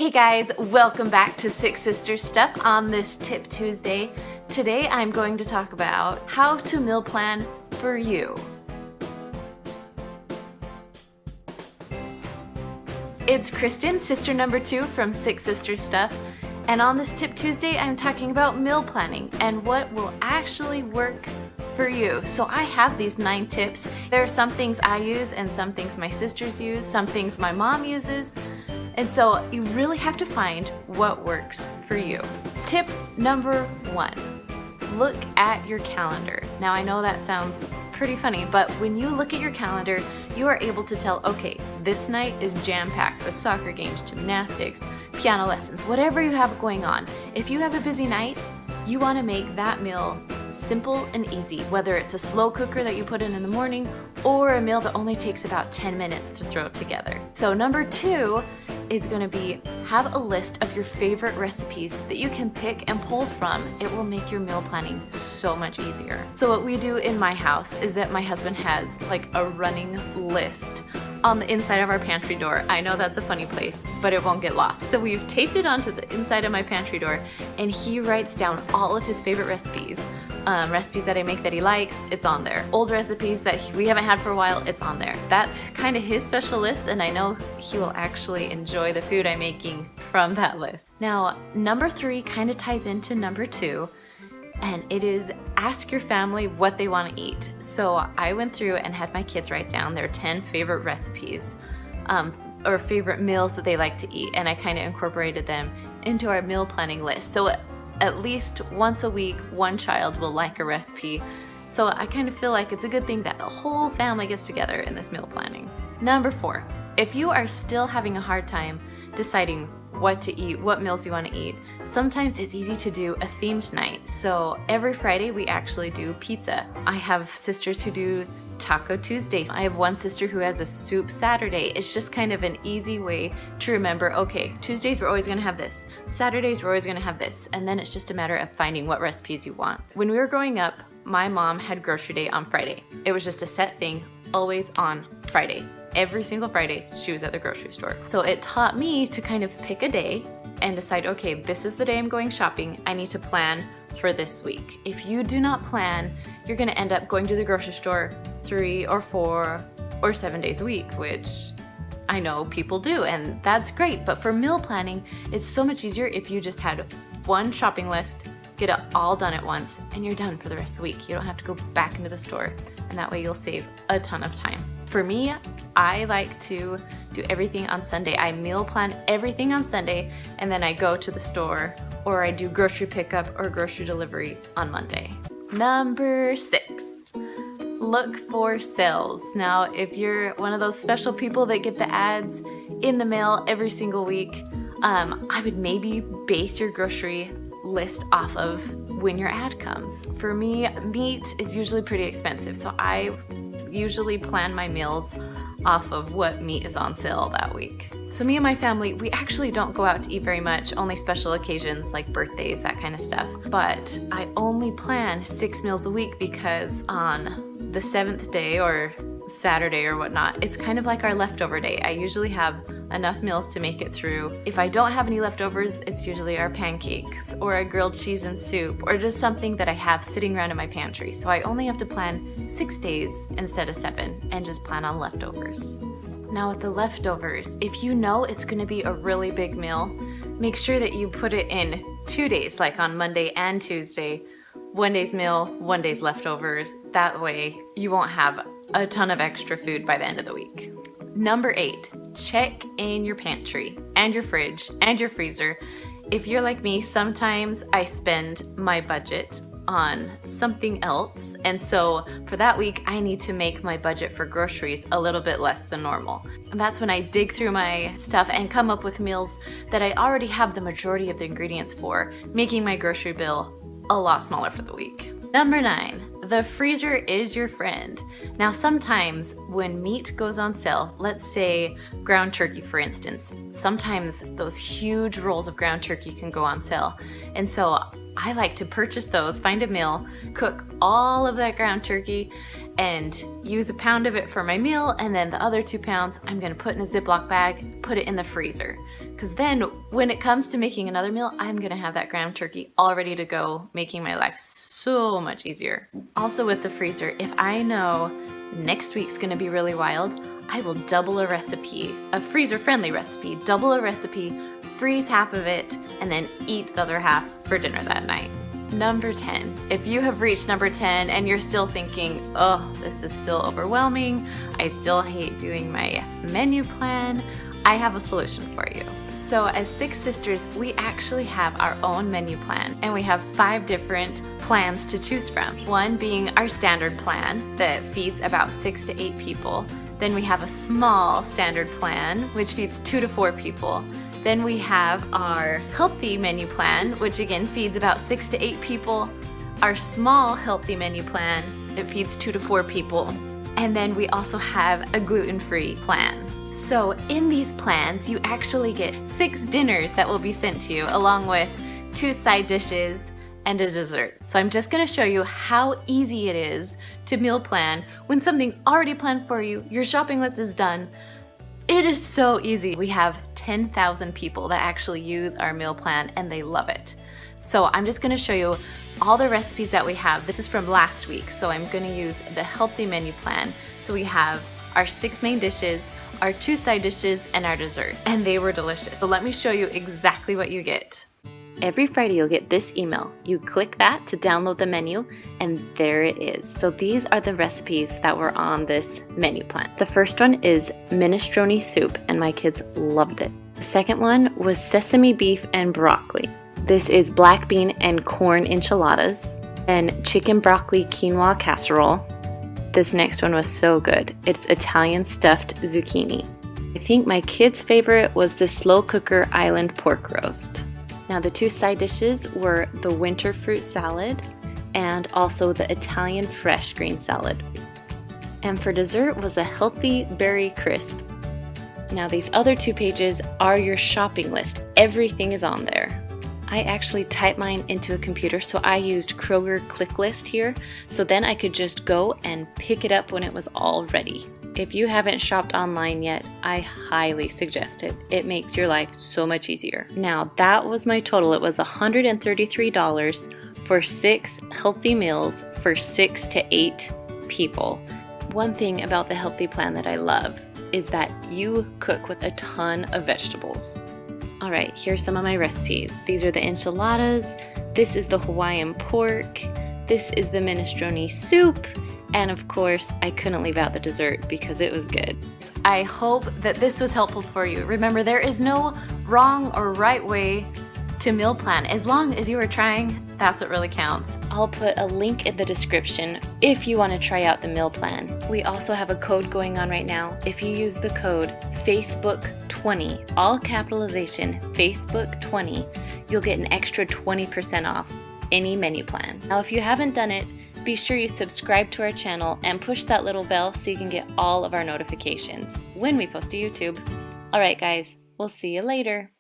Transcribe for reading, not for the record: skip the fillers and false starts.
Hey guys, welcome back to Six Sisters Stuff on this Tip Tuesday. Today I'm going to talk about how to meal plan for you. It's Kristen, sister number 2 from Six Sisters Stuff, and on this Tip Tuesday I'm talking about meal planning and what will actually work for you. So I have these 9 tips. There are some things I use and some things my sisters use, some things my mom uses. And so you really have to find what works for you. Tip number 1, look at your calendar. Now I know that sounds pretty funny, but when you look at your calendar, you are able to tell, okay, this night is jam-packed with soccer games, gymnastics, piano lessons, whatever you have going on. If you have a busy night, you want to make that meal simple and easy, whether it's a slow cooker that you put in the morning or a meal that only takes about 10 minutes to throw together. So number 2 is going to be have a list of your favorite recipes that you can pick and pull from. It will make your meal planning so much easier. So what we do in my house is that my husband has like a running list on the inside of our pantry door. I know that's a funny place, but it won't get lost. So we've taped it onto the inside of my pantry door, and he writes down all of his favorite recipes. Recipes that I make that he likes, it's on there. Old recipes that we haven't had for a while, it's on there. That's kind of his special list, and I know he will actually enjoy the food I'm making from that list. Now, number 3 kind of ties into number 2, and it is ask your family what they want to eat. So I went through and had my kids write down their 10 favorite recipes or favorite meals that they like to eat, and I kind of incorporated them into our meal planning list. So at least once a week, one child will like a recipe. So I kind of feel like it's a good thing that the whole family gets together in this meal planning. Number 4, if you are still having a hard time deciding what to eat, what meals you want to eat, sometimes it's easy to do a themed night. So every Friday we actually do pizza. I have sisters who do Taco Tuesdays. I have one sister who has a soup Saturday. It's just kind of an easy way to remember, okay, Tuesdays we're always gonna have this, Saturdays we're always gonna have this, and then it's just a matter of finding what recipes you want. When we were growing up, my mom had grocery day on Friday. It was just a set thing, always on Friday. Every single Friday, she was at the grocery store. So it taught me to kind of pick a day and decide, okay, this is the day I'm going shopping. I need to plan for this week. If you do not plan, you're gonna end up going to the grocery store 3 or 4 or 7 days a week, which I know people do, and that's great. But for meal planning, it's so much easier if you just had one shopping list, get it all done at once, and you're done for the rest of the week. You don't have to go back into the store, and that way you'll save a ton of time. For me, I like to do everything on Sunday. I meal plan everything on Sunday, and then I go to the store or I do grocery pickup or grocery delivery on Monday. Number 6, look for sales. Now, if you're one of those special people that get the ads in the mail every single week, I would maybe base your grocery list off of when your ad comes. For me, meat is usually pretty expensive, so I usually plan my meals off of what meat is on sale that week. So me and my family, we actually don't go out to eat very much, only special occasions like birthdays, that kind of stuff. But I only plan 6 meals a week because on the 7th day or Saturday or whatnot, it's kind of like our leftover day. I usually have enough meals to make it through. If I don't have any leftovers, it's usually our pancakes or a grilled cheese and soup or just something that I have sitting around in my pantry. So I only have to plan 6 days instead of 7 and just plan on leftovers. Now with the leftovers, if you know it's gonna be a really big meal, make sure that you put it in 2 days, like on Monday and Tuesday. 1 day's meal, 1 day's leftovers. That way you won't have a ton of extra food by the end of the week. Number 8, check in your pantry and your fridge and your freezer. If you're like me, sometimes I spend my budget on something else, and so for that week I need to make my budget for groceries a little bit less than normal. And that's when I dig through my stuff and come up with meals that I already have the majority of the ingredients for, making my grocery bill a lot smaller for the week. Number 9, the freezer is your friend. Now sometimes when meat goes on sale, let's say ground turkey for instance, sometimes those huge rolls of ground turkey can go on sale. And so I like to purchase those, find a mill, cook all of that ground turkey, and use a pound of it for my meal, and then the other 2 pounds I'm gonna put in a Ziploc bag, put it in the freezer. Because then when it comes to making another meal, I'm gonna have that ground turkey all ready to go, making my life so much easier. Also with the freezer, if I know next week's gonna be really wild, I will double a recipe, a freezer-friendly recipe, double a recipe, freeze half of it, and then eat the other half for dinner that night. Number 10. If you have reached number 10 and you're still thinking, oh, this is still overwhelming, I still hate doing my menu plan, I have a solution for you. So as 6 sisters, we actually have our own menu plan, and we have 5 different plans to choose from. One being our standard plan that feeds about 6 to 8 people. Then we have a small standard plan, which feeds 2 to 4 people. Then we have our healthy menu plan, which again feeds about 6 to 8 people. Our small healthy menu plan, it feeds 2 to 4 people. And then we also have a gluten-free plan. So in these plans, you actually get 6 dinners that will be sent to you, along with 2 side dishes and a dessert. So I'm just gonna show you how easy it is to meal plan when something's already planned for you, your shopping list is done. It is so easy. We have 10,000 people that actually use our meal plan and they love it. So I'm just gonna show you all the recipes that we have. This is from last week, so I'm gonna use the healthy menu plan. So we have our 6 main dishes, our 2 side dishes, and our dessert, and they were delicious. So let me show you exactly what you get. Every Friday you'll get this email. You click that to download the menu, and there it is. So these are the recipes that were on this menu plan. The first one is minestrone soup, and my kids loved it. The second one was sesame beef and broccoli. This is black bean and corn enchiladas, and chicken broccoli quinoa casserole. This next one was so good. It's Italian stuffed zucchini. I think my kids' favorite was the slow cooker island pork roast. Now the 2 side dishes were the winter fruit salad and also the Italian fresh green salad. And for dessert was a healthy berry crisp. Now these other 2 pages are your shopping list. Everything is on there. I actually typed mine into a computer, so I used Kroger ClickList here, so then I could just go and pick it up when it was all ready. If you haven't shopped online yet, I highly suggest it. It makes your life so much easier. Now that was my total. It was $133 for 6 healthy meals for 6 to 8 people. One thing about the healthy plan that I love is that you cook with a ton of vegetables. All right, here's some of my recipes. These are the enchiladas, this is the Hawaiian pork, this is the minestrone soup, and of course, I couldn't leave out the dessert because it was good. I hope that this was helpful for you. Remember, there is no wrong or right way to meal plan. As long as you are trying, that's what really counts. I'll put a link in the description if you want to try out the meal plan. We also have a code going on right now. If you use the code Facebook20, all capitalization, Facebook20, you'll get an extra 20% off any menu plan. Now, if you haven't done it, be sure you subscribe to our channel and push that little bell so you can get all of our notifications when we post to YouTube. All right, guys, we'll see you later.